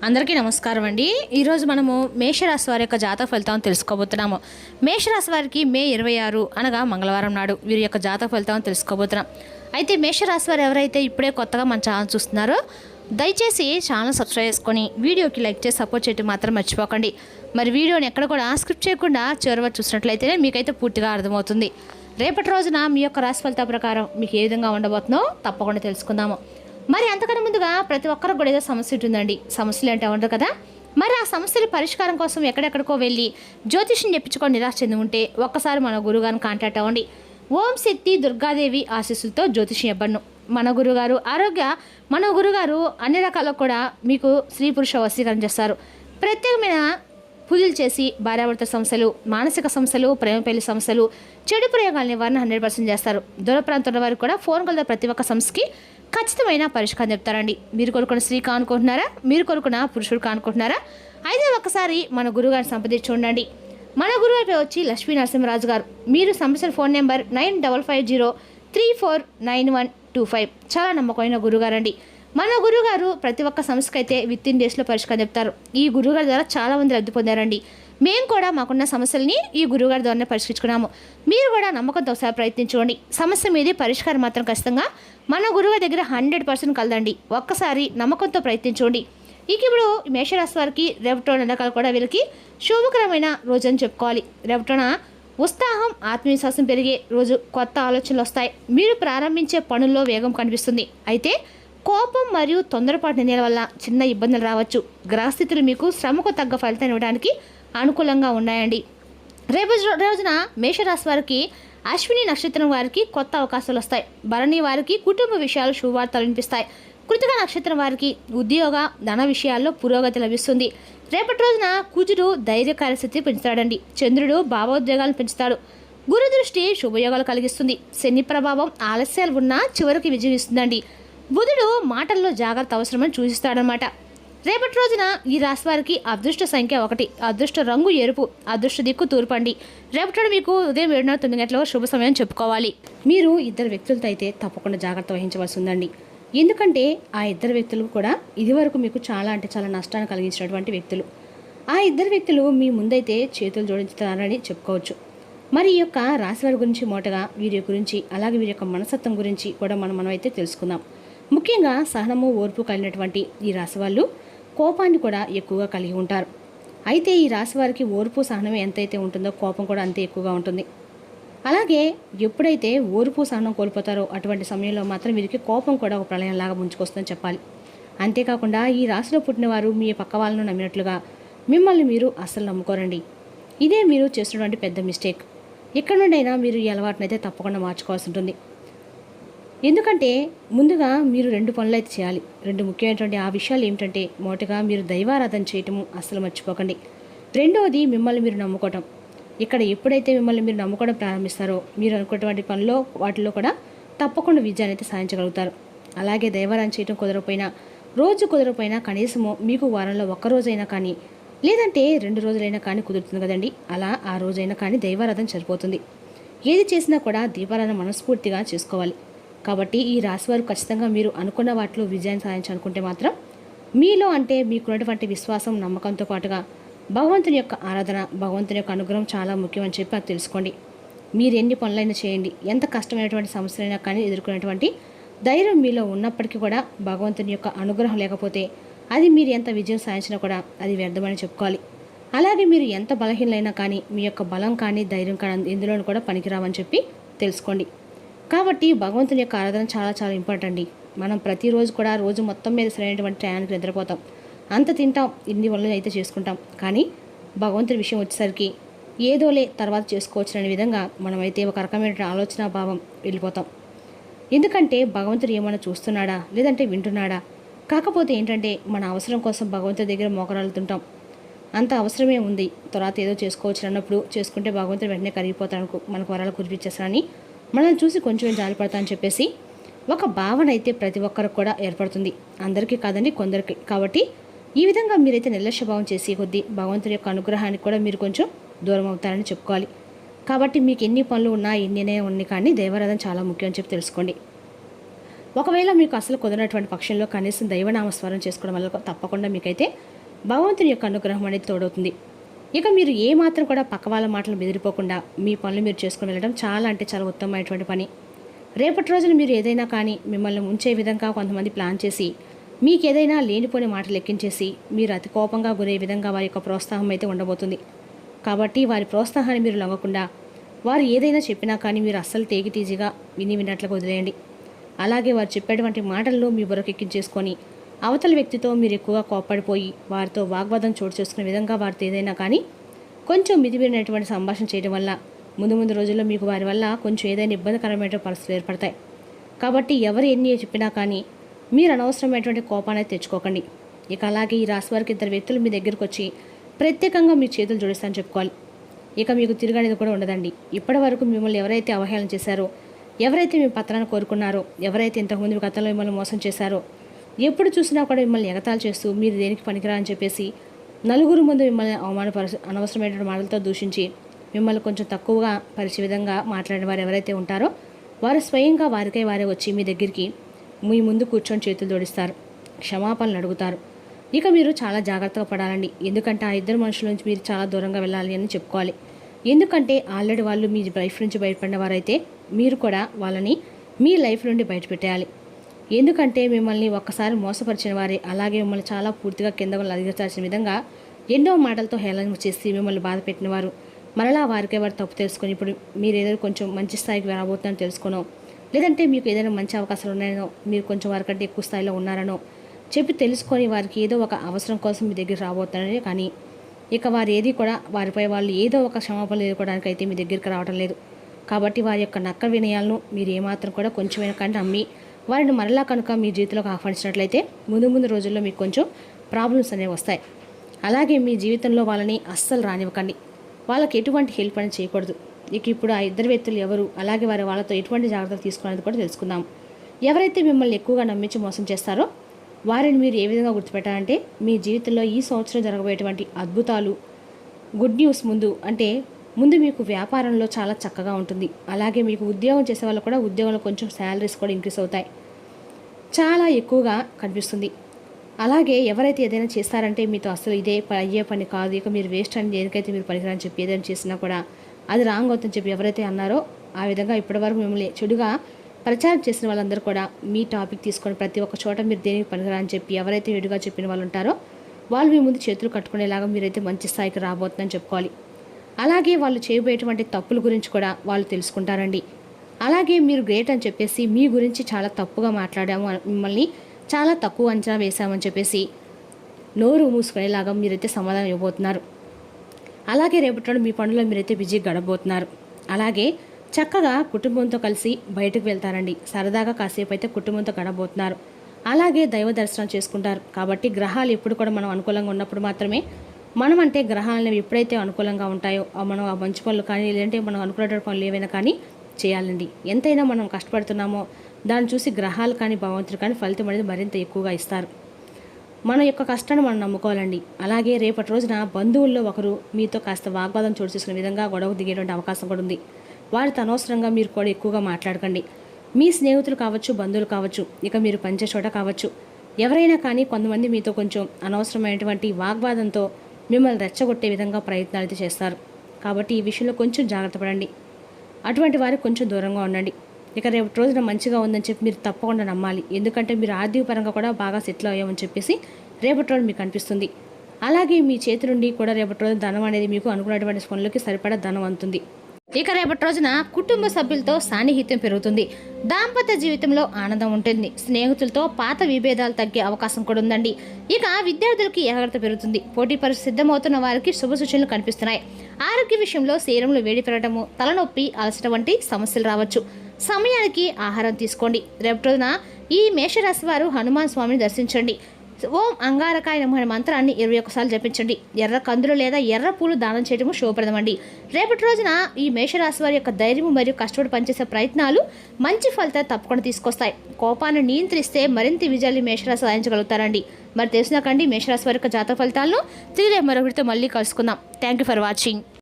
అందరికీ నమస్కారం అండి. ఈరోజు మనము మేషరాశి వారి యొక్క జాతక ఫలితాలను తెలుసుకోబోతున్నాము. మేషరాశి వారికి మే 26 అనగా మంగళవారం నాడు వీరి యొక్క జాతక ఫలితాలను తెలుసుకోబోతున్నాం. అయితే మేషరాశి వారు ఎవరైతే ఇప్పుడే కొత్తగా మన ఛానల్ చూస్తున్నారో దయచేసి ఛానల్ సబ్స్క్రైబ్ చేసుకొని వీడియోకి లైక్ చేసి సపోర్ట్ చేయడం మాత్రం మర్చిపోకండి. మరి వీడియోని ఎక్కడ కూడా స్కిప్ చేయకుండా చివరి వరకు చూసినట్లయితేనే మీకైతే పూర్తిగా అర్థమవుతుంది. రేపటి రోజున మీ యొక్క రాశి ఫలితాల ప్రకారం మీకు ఏ విధంగా ఉండబోతుందో తప్పకుండా తెలుసుకుందాము. మరి అంతకన్నా ముందుగా ప్రతి ఒక్కరికి కూడా ఏదో సమస్య ఉంటుందండి. సమస్యలు అంటే ఉండదు కదా. మరి ఆ సమస్యల పరిష్కారం కోసం ఎక్కడెక్కడికో వెళ్ళి జ్యోతిష్యం చెప్పించుకొని నిరాశ చెంది ఉంటే ఒక్కసారి మన గురుగారిని కాంటాక్ట్ అవ్వండి. ఓం శక్తి దుర్గాదేవి ఆశీస్సులతో జ్యోతిష్యం ఇవ్వను. మన గురుగారు మన గురుగారు అన్ని రకాలకు కూడా మీకు స్త్రీ పురుష వశీకరణ చేస్తారు. ప్రత్యేకమైన పూజలు చేసి భార్యాభర్త సమస్యలు, మానసిక సమస్యలు, ప్రేమ పెళ్లి సమస్యలు, చెడు ప్రయోగాల నివారణ 100% చేస్తారు. దూర ప్రాంతాల వారికి కూడా ఫోన్ కాల్ ప్రతి ఒక్క సమస్యకి ఖచ్చితమైన పరిష్కారం చెప్తారండి. మీరు కొనుక్కున్న స్త్రీ కానుకుంటున్నారా, మీరు కొనుక్కున్న పురుషుడు కానుకుంటున్నారా, అయితే ఒక్కసారి మన గురుగారిని సంప్రదించి చూడండి. మన గురుగారి వచ్చి లక్ష్మీ నరసింహరాజు గారు. మీరు సంప్రదించిన ఫోన్ నెంబర్ 9550349125. చాలా నమ్మకమైన గురుగారండి. మన గురుగారు ప్రతి ఒక్క సమస్యకి అయితే విత్ ఇన్ డేస్లో పరిష్కారం చెప్తారు. ఈ గురుగారి ద్వారా చాలామంది లబ్ధి పొందారండి. మేము కూడా మాకున్న సమస్యల్ని ఈ గురుగారి ద్వారానే పరిష్కరించుకున్నాము. మీరు కూడా నమ్మకంతో ఒకసారి ప్రయత్నించుకోండి. సమస్య మీది పరిష్కారం మాత్రం ఖచ్చితంగా మన గురుగారి దగ్గర 100% కలదండి. ఒక్కసారి నమ్మకంతో ప్రయత్నించుకోండి. ఇప్పుడు మేషరాశి వారికి రేపటి నెలకాలు కూడా వీళ్ళకి శుభకరమైన రోజు అని చెప్పుకోవాలి. రేపటిన ఉత్సాహం, ఆత్మవిశ్వాసం పెరిగే రోజు. కొత్త ఆలోచనలు వస్తాయి. మీరు ప్రారంభించే పనుల్లో వేగం కనిపిస్తుంది. అయితే కోపం మరియు తొందరపాటు నిర్ణయాల వల్ల చిన్న ఇబ్బందులు రావచ్చు. గ్రహస్థితులు మీకు శ్రమకు తగ్గ ఫలితాన్ని ఇవ్వడానికి అనుకూలంగా ఉన్నాయండి. రేపు రోజున మేషరాశి వారికి అశ్విని నక్షత్రం వారికి కొత్త అవకాశాలు వస్తాయి. భరణి వారికి కుటుంబ విషయాలు శుభవార్తలు వినిపిస్తాయి. కృతిక నక్షత్రం వారికి ఉద్యోగ, ధన విషయాల్లో పురోగతి లభిస్తుంది. రేపటి రోజున కుజుడు ధైర్యకార్యస్థితి పెంచుతాడండి. చంద్రుడు భావోద్వేగాలను పెంచుతాడు. గురు దృష్టి శుభయోగాలు కలిగిస్తుంది. శని ప్రభావం ఆలస్యాలు ఉన్నా చివరికి విజయం ఇస్తుందండి. బుధుడు మాటల్లో జాగ్రత్త అవసరమని సూచిస్తాడనమాట. రేపటి రోజున ఈ రాశి వారికి అదృష్ట సంఖ్య 1, అదృష్ట రంగు ఎరుపు, అదృష్ట దిక్కు తూర్పండి. రేపటి మీకు ఉదయం 7:09 గంటలకు శుభ సమయం చెప్పుకోవాలి. మీరు ఇద్దరు వ్యక్తులతో అయితే తప్పకుండా జాగ్రత్త వహించవలసి ఉందండి. ఎందుకంటే ఆ ఇద్దరు వ్యక్తులు కూడా ఇదివరకు మీకు చాలా అంటే చాలా నష్టాన్ని కలిగించినటువంటి వ్యక్తులు. ఆ ఇద్దరు వ్యక్తులు మీ ముందైతే చేతులు జోడించుతారని చెప్పుకోవచ్చు. మరి ఈ యొక్క రాశి వారి గురించి మోటగా వీరి గురించి, అలాగే వీరి యొక్క మనస్తత్వం గురించి కూడా మనం అయితే తెలుసుకుందాం. ముఖ్యంగా సహనము, ఓర్పు కలిగినటువంటి ఈ రాశి వాళ్ళు కోపాన్ని కూడా ఎక్కువగా కలిగి ఉంటారు. అయితే ఈ రాశి వారికి ఓర్పు, సహనం ఎంతైతే ఉంటుందో కోపం కూడా అంతే ఎక్కువగా ఉంటుంది. అలాగే ఎప్పుడైతే ఓర్పు, సహనం కోల్పోతారో అటువంటి సమయంలో మాత్రం వీరికి కోపం కూడా ఒక ప్రళయంలాగా ముంచుకొస్తుందని చెప్పాలి. అంతేకాకుండా ఈ రాశిలో పుట్టినవారు మీ పక్క వాళ్ళను నమ్మినట్లుగా మిమ్మల్ని మీరు అస్సలు నమ్ముకోరండి. ఇదే మీరు చేసినటువంటి పెద్ద మిస్టేక్. ఎక్కడి నుండైనా మీరు ఈ అలవాటునైతే తప్పకుండా మార్చుకోవాల్సి ఉంటుంది. ఎందుకంటే ముందుగా మీరు 2 పనులు అయితే చేయాలి. 2 ముఖ్యమైనటువంటి ఆ విషయాలు ఏమిటంటే, మొదటగా మీరు దైవారాధన చేయటము అస్సలు మర్చిపోకండి. రెండవది మిమ్మల్ని మీరు నమ్ముకోవటం. ఇక్కడ ఎప్పుడైతే మిమ్మల్ని మీరు నమ్ముకోవడం ప్రారంభిస్తారో మీరు అనుకున్నటువంటి పనిలో వాటిలో కూడా తప్పకుండా విజయాన్ని అయితే సాధించగలుగుతారు. అలాగే దైవారాధన చేయటం కుదరకపోయినా కనీసము మీకు వారంలో 1 రోజైనా కానీ, లేదంటే 2 రోజులైనా కానీ కుదురుతుంది కదండి. అలా ఆ రోజైనా కానీ దైవారాధన సరిపోతుంది. ఏది చేసినా కూడా దీపారాధన మనస్ఫూర్తిగా చేసుకోవాలి. కాబట్టి ఈ రాశి వారు ఖచ్చితంగా మీరు అనుకున్న వాటిలో విజయాన్ని సాధించాలనుకుంటే మాత్రం మీలో అంటే మీకున్నటువంటి విశ్వాసం, నమ్మకంతో పాటుగా భగవంతుని యొక్క ఆరాధన, భగవంతుని యొక్క అనుగ్రహం చాలా ముఖ్యమని చెప్పి అది తెలుసుకోండి. మీరు ఎన్ని పనులైనా చేయండి, ఎంత కష్టమైనటువంటి సమస్యలైనా కానీ ఎదుర్కొనేటువంటి ధైర్యం మీలో ఉన్నప్పటికీ కూడా భగవంతుని యొక్క అనుగ్రహం లేకపోతే అది మీరు ఎంత విజయం సాధించినా కూడా అది వ్యర్థమని చెప్పుకోవాలి. అలాగే మీరు ఎంత బలహీనైనా కానీ మీ యొక్క బలం కానీ ధైర్యం కానీ ఇందులోనూ కూడా పనికిరావని చెప్పి తెలుసుకోండి. కాబట్టి భగవంతుని యొక్క ఆరాధన చాలా చాలా ఇంపార్టెంట్ అండి. మనం ప్రతిరోజు కూడా రోజు మొత్తం మీద సరైనటువంటి టయానికి నిద్రపోతాం, అంత తింటాం, ఇన్ని వల్ల అయితే చేసుకుంటాం. కానీ భగవంతుని విషయం వచ్చేసరికి ఏదోలే తర్వాత చేసుకోవచ్చు అనే విధంగా మనమైతే ఒక రకమైన ఆలోచన భావం వెళ్ళిపోతాం. ఎందుకంటే భగవంతుడు ఏమైనా చూస్తున్నాడా, లేదంటే వింటున్నాడా? కాకపోతే ఏంటంటే మన అవసరం కోసం భగవంతుడి దగ్గర మోకరాలుతుంటాం. అంత అవసరమే ఉంది, తర్వాత ఏదో చేసుకోవచ్చు అన్నప్పుడు చేసుకుంటే భగవంతుడు వెంటనే కరిగిపోతాడు, మనకు వరాలు కురిపించేస్తారని మనల్ని చూసి కొంచెం జాలిపడతా అని చెప్పేసి ఒక భావన అయితే ప్రతి ఒక్కరికి కూడా ఏర్పడుతుంది. అందరికీ కాదండి, కొందరికి. కాబట్టి ఈ విధంగా మీరైతే నిర్లక్ష్య భావం చేసి కొద్దీ భగవంతుడి యొక్క అనుగ్రహానికి కూడా మీరు కొంచెం దూరం అవుతారని చెప్పుకోవాలి. కాబట్టి మీకు ఎన్ని పనులు ఉన్నా, ఎన్నినే ఉన్నాయి కానీ దైవారాధన చాలా ముఖ్యం అని చెప్పి తెలుసుకోండి. ఒకవేళ మీకు అసలు కుదరనటువంటి పక్షంలో కనీసం దైవనామస్మరణ చేసుకోవడం వల్ల తప్పకుండా మీకైతే భగవంతుని యొక్క అనుగ్రహం అనేది తోడవుతుంది. ఇక మీరు ఏమాత్రం కూడా పక్క వాళ్ళ మాటలు బెదిరిపోకుండా మీ పనులు మీరు చేసుకుని వెళ్ళడం చాలా అంటే చాలా ఉత్తమమైనటువంటి పని. రేపటి రోజున మీరు ఏదైనా కానీ మిమ్మల్ని ఉంచే విధంగా కొంతమంది ప్లాన్ చేసి మీకు ఏదైనా లేనిపోని మాటలు ఎక్కించేసి మీరు అతి కోపంగా గురే విధంగా వారి యొక్క ప్రోత్సాహం అయితే ఉండబోతుంది. కాబట్టి వారి ప్రోత్సాహాన్ని మీరు లొంగకుండా వారు ఏదైనా చెప్పినా కానీ మీరు అస్సలు తేగితీజీగా విన్నట్లుగా వదిలేయండి. అలాగే వారు చెప్పేటువంటి మాటల్లో మీ బుర్రకెక్కించేసుకొని అవతల వ్యక్తితో మీరు ఎక్కువగా కోప్పడిపోయి వారితో వాగ్వాదం చోటు చేసుకునే విధంగా వారితో ఏదైనా కానీ కొంచెం మితిమీరినటువంటి సంభాషణ చేయడం వల్ల ముందు రోజుల్లో మీకు వారి వల్ల కొంచెం ఏదైనా ఇబ్బందికరమైన పరిస్థితులు ఏర్పడతాయి. కాబట్టి ఎవరు ఎన్ని చెప్పినా కానీ మీరు అనవసరమైనటువంటి కోపాన్ని తెచ్చుకోకండి. ఇక అలాగే ఈ రాశి వారికి 2 వ్యక్తులు మీ దగ్గరకు వచ్చి ప్రత్యేకంగా మీ చేతులు జోడిస్తారని చెప్పుకోవాలి. ఇక మీకు తిరగనేది కూడా ఉండదండి. ఇప్పటి వరకు మిమ్మల్ని ఎవరైతే అవహేళన చేశారో, ఎవరైతే మీ పత్రాన్ని కోరుకున్నారో, ఎవరైతే ఇంతకుముందు మీ గతంలో మిమ్మల్ని మోసం చేశారో, ఎప్పుడు చూసినా కూడా మిమ్మల్ని ఎగతాలు చేస్తూ మీరు దేనికి పనికిరా అని చెప్పేసి నలుగురు ముందు మిమ్మల్ని అనవసరమైనటువంటి మాటలతో దూషించి మిమ్మల్ని కొంచెం తక్కువగా పరిచే విధంగా మాట్లాడిన వారు ఎవరైతే ఉంటారో వారు స్వయంగా వారే వచ్చి మీ దగ్గరికి మీ ముందు కూర్చొని చేతులు జోడిస్తారు, క్షమాపణలు అడుగుతారు. ఇక మీరు చాలా జాగ్రత్తగా పడాలండి. ఎందుకంటే ఆ 2 మనుషుల నుంచి మీరు చాలా దూరంగా వెళ్ళాలి అని చెప్పుకోవాలి. ఎందుకంటే ఆల్రెడీ వాళ్ళు మీ లైఫ్ నుంచి బయటపడిన వారైతే మీరు కూడా వాళ్ళని మీ లైఫ్ నుండి బయటపెట్టేయాలి. ఎందుకంటే మిమ్మల్ని ఒక్కసారి మోసపరిచిన వారే అలాగే మిమ్మల్ని చాలా పూర్తిగా కింద అదిగచాల్సిన విధంగా ఎన్నో మాటలతో హేళన చేసి మిమ్మల్ని బాధ పెట్టిన వారు మరలా వారికే వారు తప్పు తెలుసుకొని ఇప్పుడు మీరు ఏదైనా కొంచెం మంచి స్థాయికి రాబోతుందని తెలుసుకోనో, లేదంటే మీకు ఏదైనా మంచి అవకాశాలు ఉన్నాయనో, మీరు కొంచెం వారికంటే ఎక్కువ స్థాయిలో ఉన్నారనో చెప్పి తెలుసుకొని వారికి ఏదో ఒక అవసరం కోసం మీ దగ్గర రాబోతున్నారని, కానీ ఇక వారు ఏది కూడా వారిపై వాళ్ళు ఏదో ఒక క్షమాపణలు ఎదుర్కోవడానికి అయితే మీ దగ్గరికి రావడం లేదు. కాబట్టి వారి యొక్క నక్క వినయాలను మీరు ఏమాత్రం కూడా కొంచెమైనా కానీ నమ్మి వారిని మరలా కనుక మీ జీవితంలోకి ఆహ్వానించినట్లయితే ముందు రోజుల్లో మీకు కొంచెం ప్రాబ్లమ్స్ అనేవి వస్తాయి. అలాగే మీ జీవితంలో వాళ్ళని అస్సలు రానివ్వకండి. వాళ్ళకి ఎటువంటి హెల్ప్ అనేది చేయకూడదు. ఇక ఇప్పుడు ఆ 2 వ్యక్తులు ఎవరు, అలాగే వాళ్ళతో ఎటువంటి జాగ్రత్తలు తీసుకునేది కూడా తెలుసుకుందాం. ఎవరైతే మిమ్మల్ని ఎక్కువగా నమ్మించి మోసం చేస్తారో వారిని మీరు ఏ విధంగా గుర్తుపెట్టాలంటే మీ జీవితంలో ఈ సంవత్సరం జరగబోయేటువంటి అద్భుతాలు గుడ్ న్యూస్ ముందు మీకు వ్యాపారంలో చాలా చక్కగా ఉంటుంది. అలాగే మీకు ఉద్యోగం చేసే వాళ్ళు కూడా ఉద్యోగంలో కొంచెం శాలరీస్ కూడా ఇంక్రీస్ అవుతాయి, చాలా ఎక్కువగా కనిపిస్తుంది. అలాగే ఎవరైతే ఏదైనా చేస్తారంటే మీతో అసలు ఇదే అయ్యే పని కాదు, ఇక మీరు వేస్ట్ అని దేనికైతే మీరు పనికిరాని చెప్పి ఏదైనా చేసినా కూడా అది రాంగ్ అవుతుందని చెప్పి ఎవరైతే అన్నారో ఆ విధంగా ఇప్పటివరకు మిమ్మల్ని చెడుగా ప్రచారం చేసిన వాళ్ళందరూ కూడా మీ టాపిక్ తీసుకొని ప్రతి ఒక్క చోట మీరు దేనికి పనికిరా అని చెప్పి ఎవరైతే ఎడుగా చెప్పిన వాళ్ళు ఉంటారో వాళ్ళు మీ ముందు చేతులు కట్టుకునేలాగా మీరైతే మంచి స్థాయికి రాబోతుందని చెప్పుకోవాలి. అలాగే వాళ్ళు చేయబోయేటువంటి తప్పుల గురించి కూడా వాళ్ళు తెలుసుకుంటారండి. అలాగే మీరు గ్రేట్ అని చెప్పేసి మీ గురించి చాలా తప్పుగా మాట్లాడాము, మిమ్మల్ని చాలా తక్కువ అంచనా వేశామని చెప్పేసి నోరు మూసుకునేలాగా మీరైతే సమాధానం ఇవ్వబోతున్నారు. అలాగే రేపటి మీ పనుల్లో మీరైతే బిజీ గడబోతున్నారు. అలాగే చక్కగా కుటుంబంతో కలిసి బయటకు వెళ్తారండి. సరదాగా కాసేపు అయితే కుటుంబంతో గడబోతున్నారు. అలాగే దైవ దర్శనం చేసుకుంటారు. కాబట్టి గ్రహాలు ఎప్పుడు కూడా మనం అనుకూలంగా ఉన్నప్పుడు మాత్రమే మనం అంటే గ్రహాలను ఎప్పుడైతే అనుకూలంగా ఉంటాయో మనం ఆ మంచి పనులు కానీ లేదంటే మనం అనుకునే పనులు ఏవైనా కానీ చేయాలండి. ఎంతైనా మనం కష్టపడుతున్నామో దాన్ని చూసి గ్రహాలు కానీ భగవంతుడు కానీ ఫలితం అనేది మరింత ఎక్కువగా ఇస్తారు. మన యొక్క కష్టాన్ని మనం నమ్ముకోవాలండి. అలాగే రేపటి రోజున బంధువుల్లో ఒకరు మీతో కాస్త వాగ్వాదం చోటు చేసుకునే విధంగా గొడవ దిగేటువంటి అవకాశం కూడా ఉంది. వారితో అనవసరంగా మీరు కూడా ఎక్కువగా మాట్లాడకండి. మీ స్నేహితులు కావచ్చు, బంధువులు కావచ్చు, ఇక మీరు పనిచే చోట కావచ్చు, ఎవరైనా కానీ కొంతమంది మీతో కొంచెం అనవసరమైనటువంటి వాగ్వాదంతో మిమ్మల్ని రెచ్చగొట్టే విధంగా ప్రయత్నాలు అయితే చేస్తారు. కాబట్టి ఈ విషయంలో కొంచెం జాగ్రత్త పడండి. అటువంటి వారికి కొంచెం దూరంగా ఉండండి. ఇక రేపటి రోజున మంచిగా ఉందని చెప్పి మీరు తప్పకుండా నమ్మాలి. ఎందుకంటే మీరు ఆర్థిక పరంగా కూడా బాగా సెటిల్ అయ్యామని చెప్పేసి రేపటి రోజు మీకు అనిపిస్తుంది. అలాగే మీ చేతి నుండి కూడా రేపటి రోజు ధనం అనేది మీకు అనుకున్నటువంటి పనులకి సరిపడా ధనం అందుతుంది. ఇక రేపటి రోజున కుటుంబ సభ్యులతో సాన్నిహిత్యం పెరుగుతుంది. దాంపత్య జీవితంలో ఆనందం ఉంటుంది. స్నేహితులతో పాత విభేదాలు తగ్గే అవకాశం కూడా ఉందండి. ఇక విద్యార్థులకి ఏకాగ్రత పెరుగుతుంది. పోటీ పరీక్ష సిద్ధమవుతున్న వారికి శుభ సూచనలు కనిపిస్తున్నాయి. ఆరోగ్య విషయంలో శరీరంలో వేడి పెరగడము, తలనొప్పి, అలసట వంటి సమస్యలు రావచ్చు. సమయానికి ఆహారం తీసుకోండి. రేపటి రోజున ఈ మేషరాశి వారు హనుమాన్ స్వామిని దర్శించండి. ఓం అంగారకాయ నమః మంత్రాన్ని 21 సార్లు జపించండి. ఎర్ర కందులు లేదా ఎర్ర పూలు దానం చేయడము శుభప్రదమండి. రేపటి రోజున ఈ మేషరాశి వారి యొక్క ధైర్యం మరియు కష్టపడి పనిచేసే ప్రయత్నాలు మంచి ఫలితాలు తప్పకుండా తీసుకొస్తాయి. కోపాన్ని నియంత్రిస్తే మరింత విజయాన్ని మేషరాశి సాధించగలుగుతారండి. మరి తెలిసినాకండి మేషరాశి వారి యొక్క జాతక ఫలితాలను తిరిగి మరొకటితో మళ్ళీ కలుసుకుందాం. Thank you for watching.